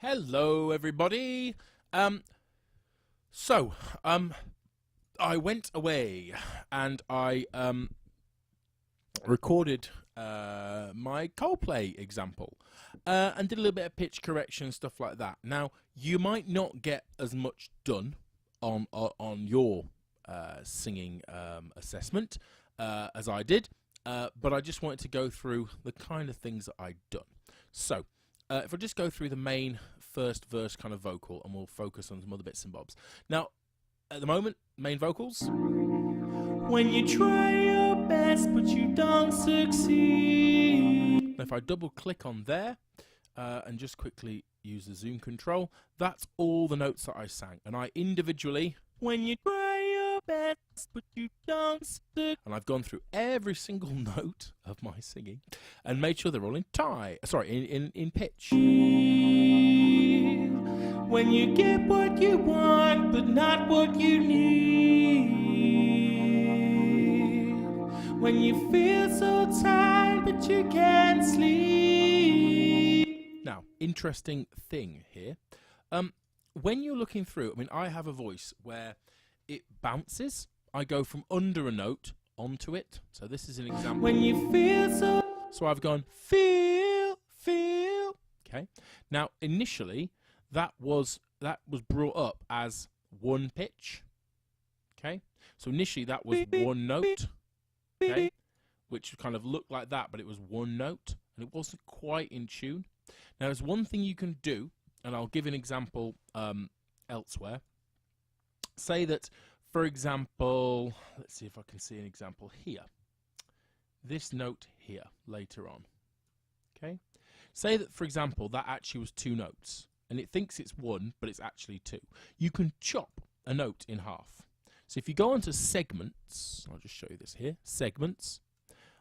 Hello, everybody. Um, so, I went away and I recorded my Coldplay example and did a little bit of pitch correction, stuff like that. Now, you might not get as much done on your singing assessment as I did, but I just wanted to go through the kind of things that I'd done. So, if I just go through the main first verse kind of vocal and we'll focus on some other bits and bobs. Now, at the moment, main vocals. When you try your best but you don't succeed. Now, if I double click on there and just quickly use the zoom control, that's all the notes that I sang. And I individually, when you try your best but you don't succeed. And I've gone through every single note of my singing and made sure they're all in in pitch. When you get what you want but not what you need. When you feel so tired but you can't sleep. Now, interesting thing here. When you're looking through, I mean, I have a voice where it bounces. I go from under a note onto it. So this is an example. When you feel so I've gone feel. Okay. Now, initially, that was brought up as one pitch. Okay. So initially that was one note. Okay. Which kind of looked like that, but it was one note and it wasn't quite in tune. Now, there's one thing you can do, and I'll give an example elsewhere. Say that, for example, let's see if I can see an example here. This note here later on. Okay. Say that, for example, that actually was two notes. And it thinks it's one, but it's actually two. You can chop a note in half. So if you go onto segments, I'll just show you this here, segments,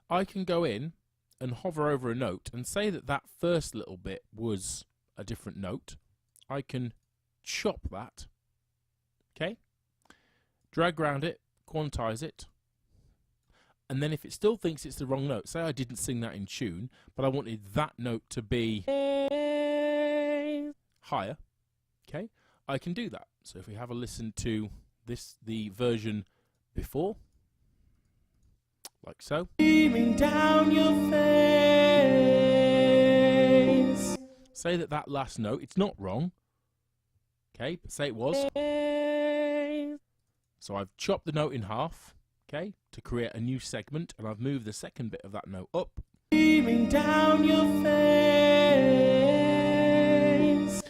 I can go in and hover over a note and say that that first little bit was a different note. I can chop that, okay? Drag around it, quantize it, and then if it still thinks it's the wrong note, say I didn't sing that in tune, but I wanted that note to be higher, okay, I can do that. So if we have a listen to this, the version before, like so. Beaming down your face. Say that that last note, it's not wrong, okay, but say it was. So I've chopped the note in half, okay, to create a new segment, and I've moved the second bit of that note up. Beaming down your face.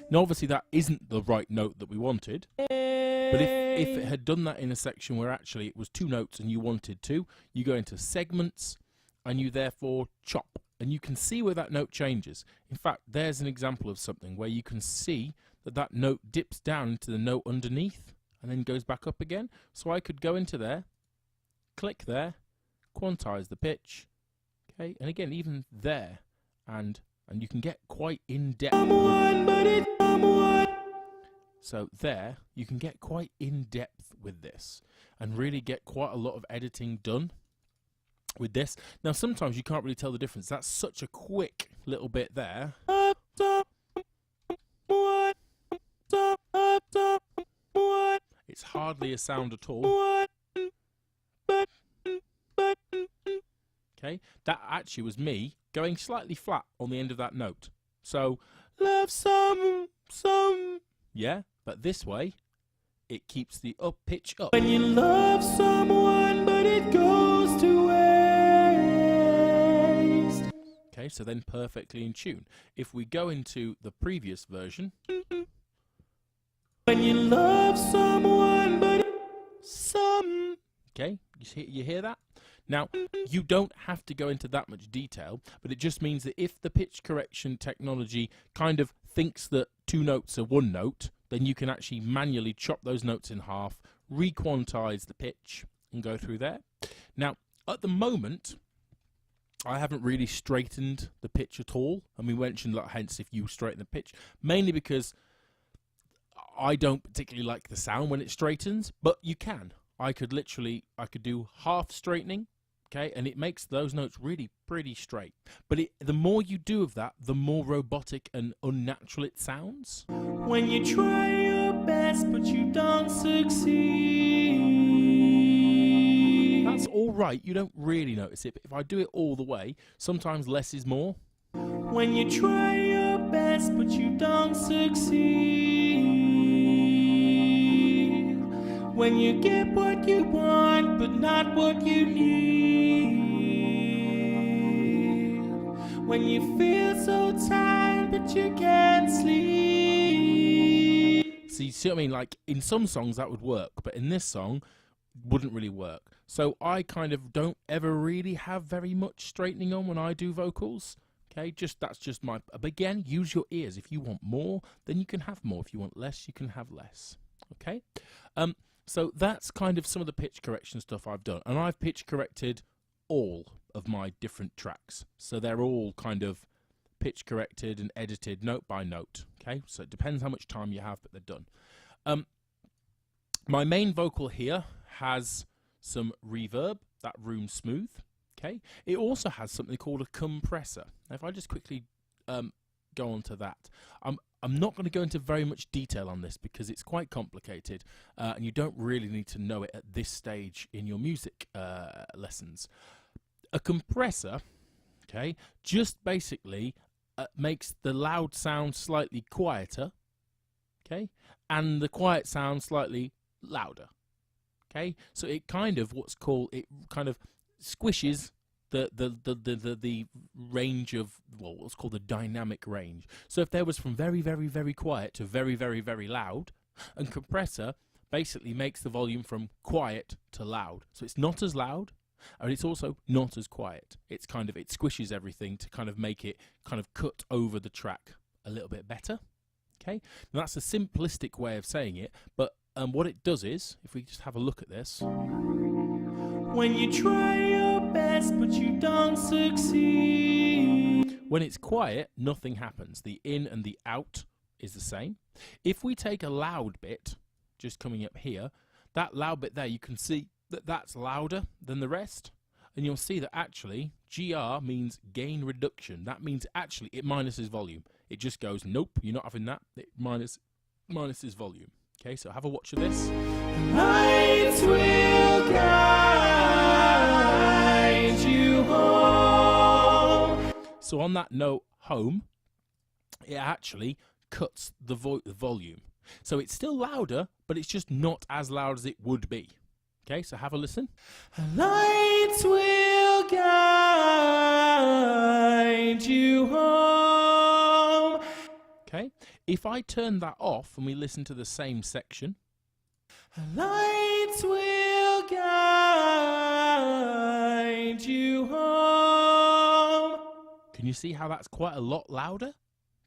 Now, obviously, that isn't the right note that we wanted, but if it had done that in a section where actually it was two notes and you wanted to, you go into segments and you therefore chop, and you can see where that note changes. In fact, there's an example of something where you can see that that note dips down into the note underneath and then goes back up again. So I could go into there, click there, quantize the pitch, okay, and again, even there, and you can get quite in-depth. So there, you can get quite in-depth with this and really get quite a lot of editing done with this. Now, sometimes you can't really tell the difference. That's such a quick little bit there. It's hardly a sound at all. Okay, that actually was me going slightly flat on the end of that note. So, love some, yeah, but this way, it keeps the up pitch up. When you love someone, but it goes to waste. Okay, so then perfectly in tune. If we go into the previous version. When you love someone, but some. Okay, you hear that? Now, you don't have to go into that much detail, but it just means that if the pitch correction technology kind of thinks that two notes are one note, then you can actually manually chop those notes in half, re-quantize the pitch, and go through there. Now, at the moment, I haven't really straightened the pitch at all, and we mentioned that hence if you straighten the pitch, mainly because I don't particularly like the sound when it straightens, but you can. I could do half straightening, okay, and it makes those notes really pretty straight. But the more you do of that, the more robotic and unnatural it sounds. When you try your best but you don't succeed. That's all right, you don't really notice it, but if I do it all the way, sometimes less is more. When you try your best but you don't succeed. When you get what you want but not what you need. When you feel so tired but you can't sleep. See what I mean? Like in some songs that would work, but in this song wouldn't really work. So I kind of don't ever really have very much straightening on when I do vocals. Okay, that's just my. But again, use your ears. If you want more, then you can have more. If you want less, you can have less. Okay, so that's kind of some of the pitch correction stuff I've done, and I've pitch corrected all of my different tracks. So they're all kind of pitch corrected and edited note by note. Okay, so it depends how much time you have, but they're done. My main vocal here has some reverb, that room smooth. Okay, it also has something called a compressor. Now, if I just quickly go on to that, I'm not going to go into very much detail on this because it's quite complicated, and you don't really need to know it at this stage in your music lessons. A compressor, okay, just basically makes the loud sound slightly quieter, okay, and the quiet sound slightly louder. Okay, so it kind of squishes the range of, well, what's called the dynamic range. So if there was from very, very, very quiet to very, very, very loud, and compressor basically makes the volume from quiet to loud. So it's not as loud, and it's also not as quiet. It squishes everything to kind of make it kind of cut over the track a little bit better. Okay, now that's a simplistic way of saying it, but what it does is, if we just have a look at this. When you try your best but you don't succeed. When it's quiet, nothing happens. The in and the out is the same. If we take a loud bit, just coming up here, that loud bit there, you can see that that's louder than the rest. And you'll see that actually GR means gain reduction. That means actually it minuses volume. It just goes, nope, you're not having that. It minuses volume. Okay, so have a watch of this. Lights will guide you home. So on that note, home, it actually cuts the volume. So it's still louder, but it's just not as loud as it would be. Okay, so have a listen. Lights will guide you home. Okay, if I turn that off and we listen to the same section. Lights will guide you home. Can you see how that's quite a lot louder?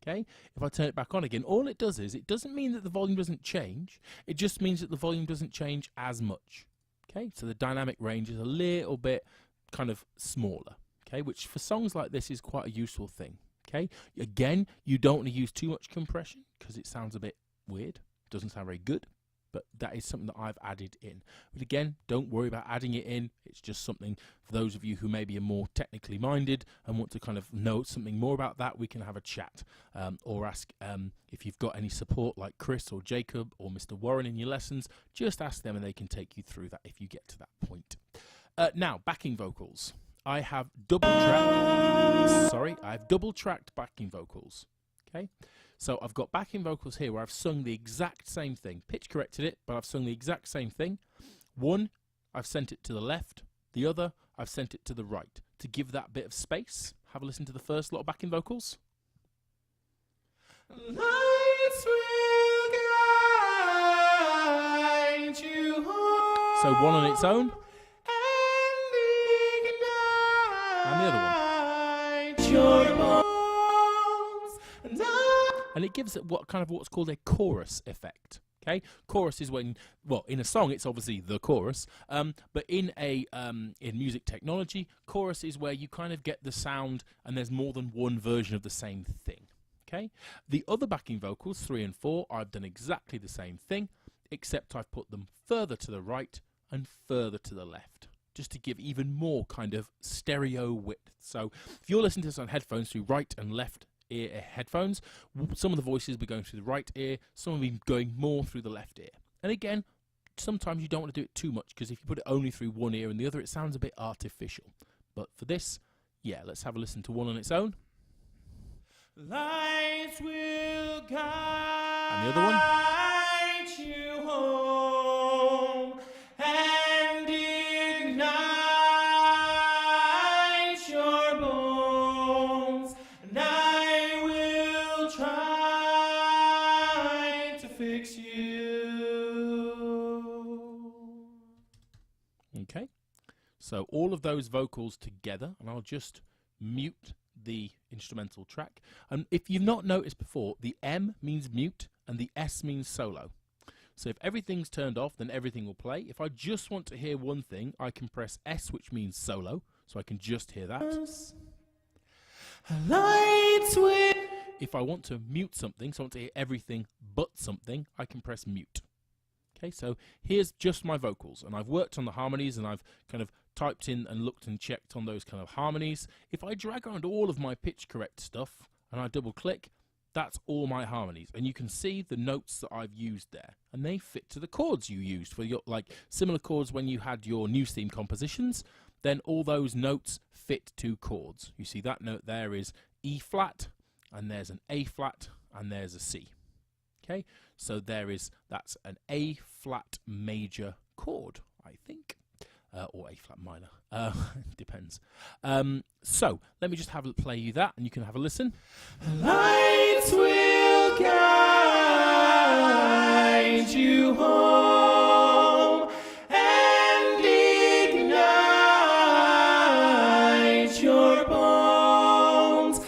Okay, if I turn it back on again, all it does is, it doesn't mean that the volume doesn't change, it just means that the volume doesn't change as much. Okay, so the dynamic range is a little bit kind of smaller, okay, which for songs like this is quite a useful thing. Okay, again, you don't want to use too much compression because it sounds a bit weird, doesn't sound very good, but that is something that I've added in. But again, don't worry about adding it in, it's just something for those of you who maybe are more technically minded and want to kind of know something more about that. We can have a chat or ask if you've got any support like Chris or Jacob or Mr. Warren in your lessons, just ask them and they can take you through that if you get to that point. Now, backing vocals. I have double-tracked backing vocals. Okay, so I've got backing vocals here where I've sung the exact same thing, pitch corrected it, but I've sung the exact same thing. One, I've sent it to the left. The other, I've sent it to the right to give that bit of space. Have a listen to the first lot of backing vocals. Lights will guide you home. So one on its own. And the other one. And it gives it what's called a chorus effect. Okay, chorus is when, well, in a song it's obviously the chorus, but in music technology, chorus is where you kind of get the sound and there's more than one version of the same thing. Okay, the other backing vocals 3 and 4, I've done exactly the same thing, except I've put them further to the right and further to the left. just to give even more kind of stereo width. So if you're listening to this on headphones through right and left ear headphones, some of the voices will be going through the right ear, some will be going more through the left ear. And again, sometimes you don't want to do it too much, because if you put it only through one ear and the other, it sounds a bit artificial. But for this, yeah, let's have a listen to one on its own. Lights will guide, and the other one. You home and ignite your bones, and I will try to fix you. Okay, so all of those vocals together, and I'll just mute the instrumental track. And if you've not noticed before, the M means mute and the S means solo. So if everything's turned off, then everything will play. If I just want to hear one thing, I can press S, which means solo, so I can just hear that. If I want to mute something, so I want to hear everything but something, I can press mute. Okay, so here's just my vocals, and I've worked on the harmonies, and I've kind of typed in and looked and checked on those kind of harmonies. If I drag around all of my pitch correct stuff, and I double click, that's all my harmonies, and you can see the notes that I've used there, and they fit to the chords you used for your, like, similar chords when you had your news theme compositions. Then all those notes fit to chords. You see that note there is E flat, and there's an A flat, and there's a C. Okay, so that's an A flat major chord, I think, or A flat minor, depends. So let me just play you that, and you can have a listen. Lights will guide you home and ignite your bones.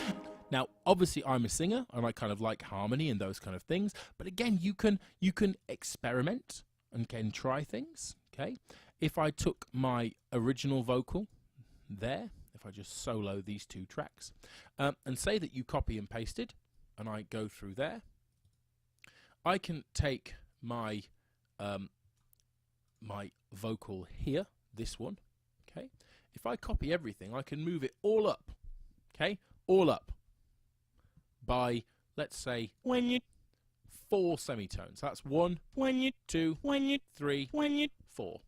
Now, obviously, I'm a singer, and I kind of like harmony and those kind of things. But again, you can experiment and can try things. Okay, if I took my original vocal there, if I just solo these two tracks, and say that you copy and pasted, and I go through there, I can take my my vocal here, this one. Okay, if I copy everything, I can move it all up. Okay, all up by, let's say, 4 semitones. That's 1, 2, 3, 4.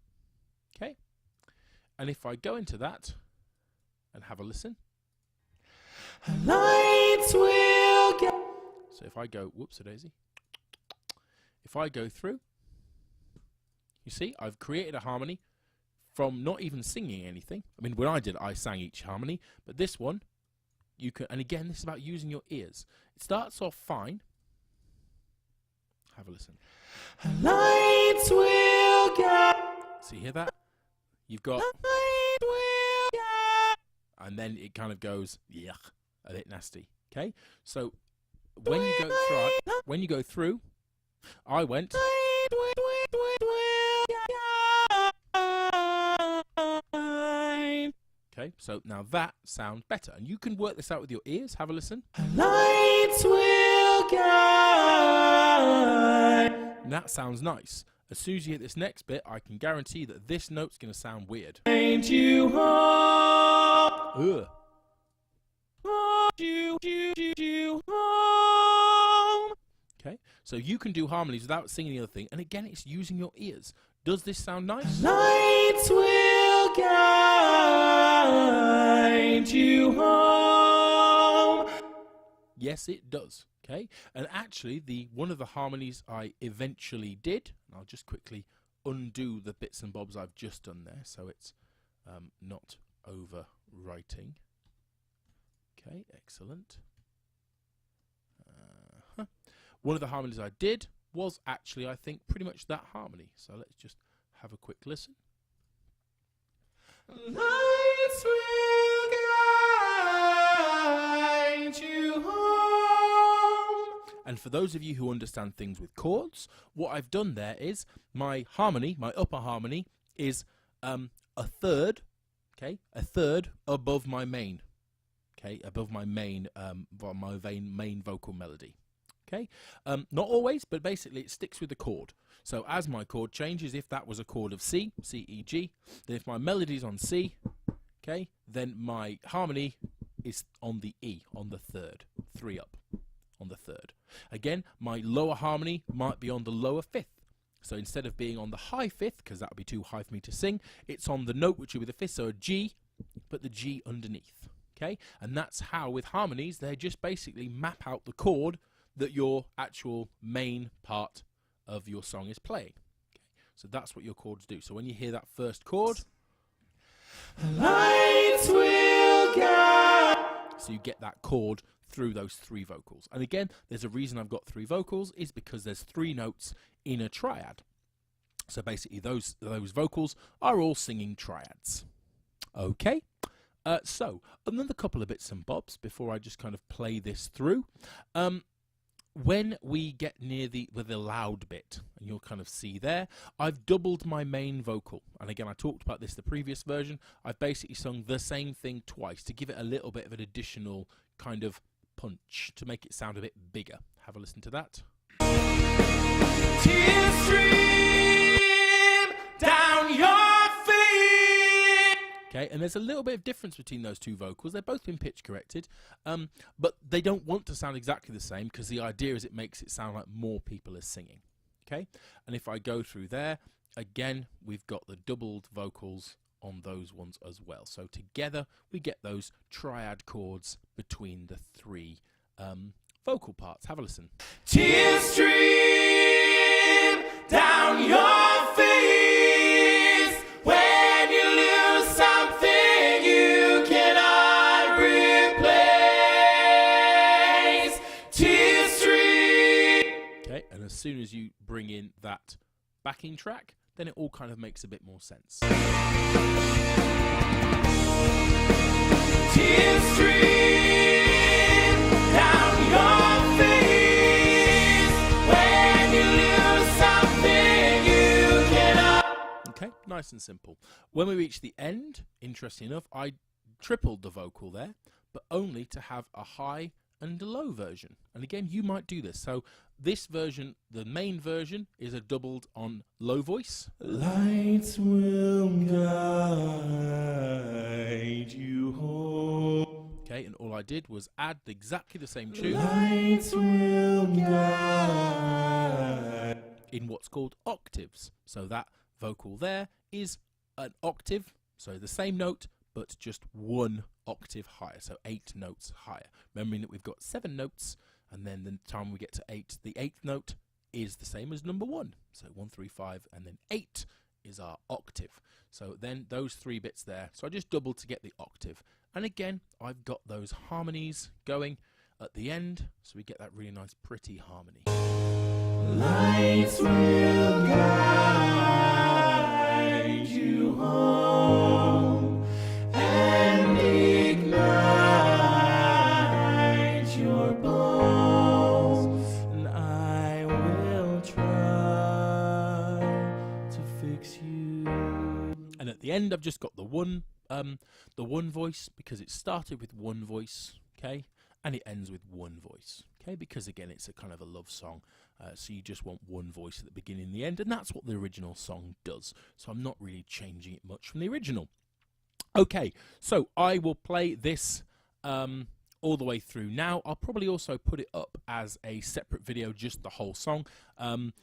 Okay, and if I go into that and have a listen, lights will go. So if I go, whoops a daisy, if I go through, you see I've created a harmony from not even singing anything. I mean, when I did it, I sang each harmony, but this one, you can, and again, this is about using your ears. It starts off fine. Have a listen. Lights will go. See, hear that? You've got, and then it kind of goes, yuck, a bit nasty. Okay, so when you go through, I went. Okay, so now that sounds better, and you can work this out with your ears. Have a listen. Lights will guide. And that sounds nice. As soon as you hit this next bit, I can guarantee that this note's going to sound weird. Ain't you home? Ugh. Home. Okay, so you can do harmonies without singing the other thing, and again, it's using your ears. Does this sound nice? Lights will guide you home. Yes, it does. Okay, and actually, one of the harmonies I eventually did, and I'll just quickly undo the bits and bobs I've just done there, so it's not overwriting. Okay, excellent. One of the harmonies I did was actually, I think, pretty much that harmony. So let's just have a quick listen. Lights will guide you home. And for those of you who understand things with chords, what I've done there is my harmony, my upper harmony, is a third above my main, above my main vocal melody. Okay, not always, but basically it sticks with the chord. So as my chord changes, if that was a chord of C, C, E, G, then if my melody's on C, okay, then my harmony is on the E, on the third, 3 up, on the third. Again, my lower harmony might be on the lower fifth. So instead of being on the high fifth, because that would be too high for me to sing, it's on the note which would be the fifth, so a G, but the G underneath. Okay, and that's how with harmonies they just basically map out the chord that your actual main part of your song is playing. Okay, so that's what your chords do. So when you hear that first chord, lights will guide. So you get that chord through those 3 vocals. And again, there's a reason I've got 3 vocals, is because there's 3 notes in a triad. So basically those vocals are all singing triads. Okay, so another couple of bits and bobs before I just kind of play this through. When we get near the loud bit, and you'll kind of see there, I've doubled my main vocal. And again, I talked about this the previous version. I've basically sung the same thing twice to give it a little bit of an additional kind of punch, to make it sound a bit bigger. Have a listen to that. Tears stream down your feet. Okay, and there's a little bit of difference between those 2 vocals. They've both been pitch corrected, but they don't want to sound exactly the same, because the idea is it makes it sound like more people are singing. Okay, and if I go through there, again, we've got the doubled vocals on those ones as well. So together we get those triad chords between the 3 vocal parts. Have a listen. Tears stream down your face when you lose something you cannot replace. Tears stream. Okay, and as soon as you bring in that backing track, then it all kind of makes a bit more sense. Tears stream down your face when you lose something you cannot. Okay, nice and simple. When we reach the end, interesting enough, I tripled the vocal there, but only to have a high and a low version. And again, you might do this. So this version, the main version, is a doubled on low voice. Lights will guide you home. Okay, and all I did was add exactly the same tune. Lights will guide. In what's called octaves. So that vocal there is an octave, so the same note, but just 1 octave higher, so 8 notes higher. Remembering that we've got 7 notes, and then the time we get to 8, the 8th note is the same as number 1. So 1, 3, 5, and then 8 is our octave. So then those 3 bits there. So I just doubled to get the octave. And again, I've got those harmonies going at the end, so we get that really nice, pretty harmony. Lights will guide you home and ignite your bones, and I will try to fix you. And at the end, I've just got the one voice, because it started with 1 voice, okay, and it ends with 1 voice, okay, because again, it's a kind of a love song, so you just want 1 voice at the beginning and the end, and that's what the original song does. So I'm not really changing it much from the original. Okay, so I will play this all the way through now. I'll probably also put it up as a separate video, just the whole song,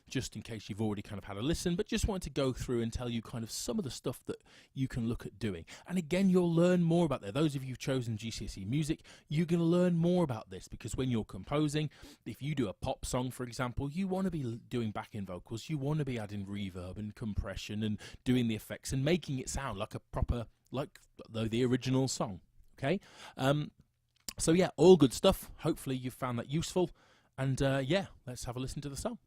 just in case you've already kind of had a listen, but just wanted to go through and tell you kind of some of the stuff that you can look at doing. And again, you'll learn more about that. Those of you who've chosen GCSE music, you're going to learn more about this, because when you're composing, if you do a pop song, for example, you want to be doing backing vocals, you want to be adding reverb and compression and doing the effects and making it sound like a proper, like the original song, okay? So yeah, all good stuff. Hopefully you found that useful. And yeah, let's have a listen to the song.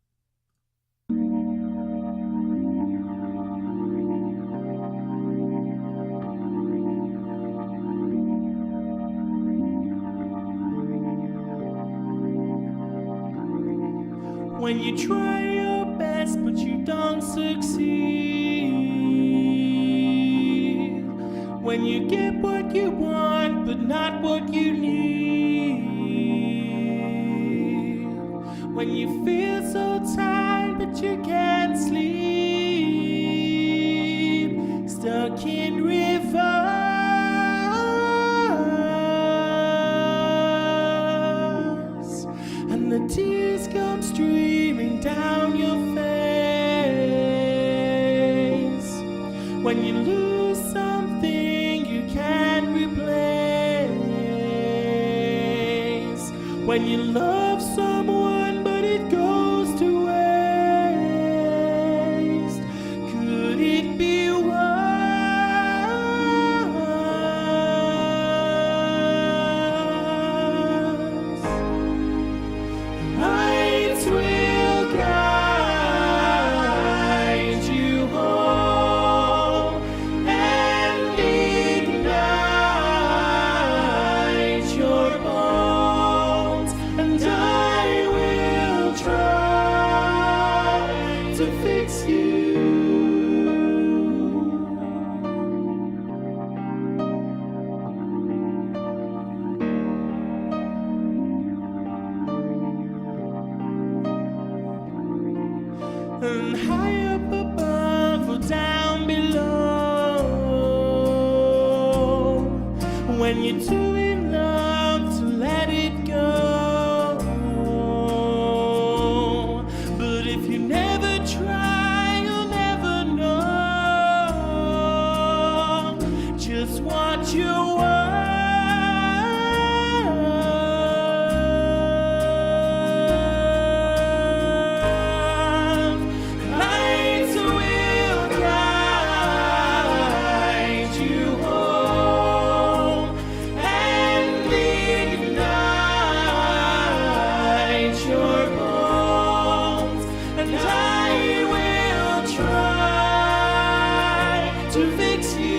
When you try your best but you don't succeed, when you get what you want but not what you need, when you feel so tired but you can't sleep, stuck in reverse, and the tears come streaming down your face, when you lose something you can't replace, when you love someone but it goes to waste. Could it be worse? Lights will guide you home and ignite your bones, and I will try to fix you. And high up above or down below, when you're too in love to let it go. But if you never try, you'll never know just what you're worth. Lights will guide you home and ignite your bones, and I will try to fix you.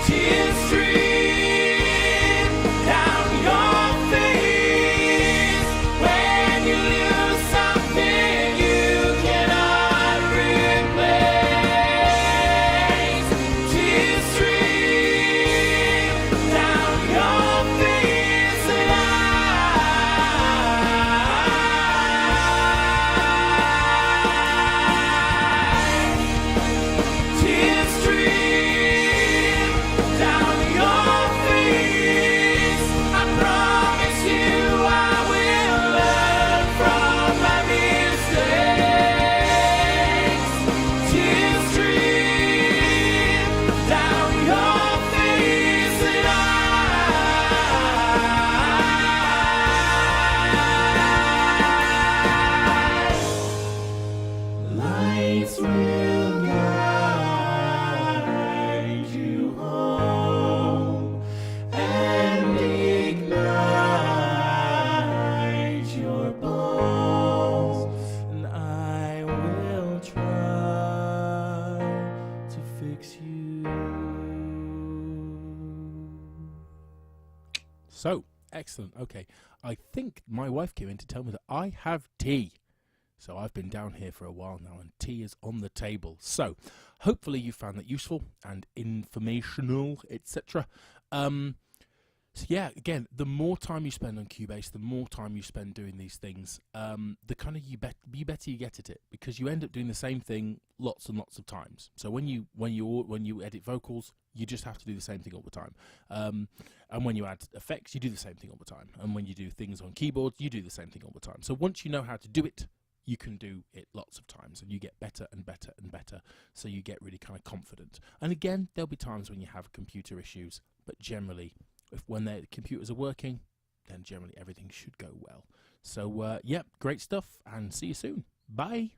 Tears stream down your face when you lose something you cannot replace. Tears stream down your face, and tears stream down your face. I promise you I will learn from my mistakes. Tears stream down your face, and lights will guide you home and ignite your bones, and I will try to fix you. So, excellent. Okay, I think my wife came in to tell me that I have tea. So I've been down here for a while now, and tea is on the table. So hopefully you found that useful and informational, etc. So yeah, again, the more time you spend on Cubase, the more time you spend doing these things, the kind of you better you get at it, because you end up doing the same thing lots and lots of times. So when you edit vocals, you just have to do the same thing all the time. And when you add effects, you do the same thing all the time. And when you do things on keyboard, you do the same thing all the time. So once you know how to do it, you can do it lots of times, and you get better and better and better, so you get really kind of confident. And again, there'll be times when you have computer issues, but generally, when the computers are working, then generally everything should go well. So, yeah, great stuff, and see you soon. Bye.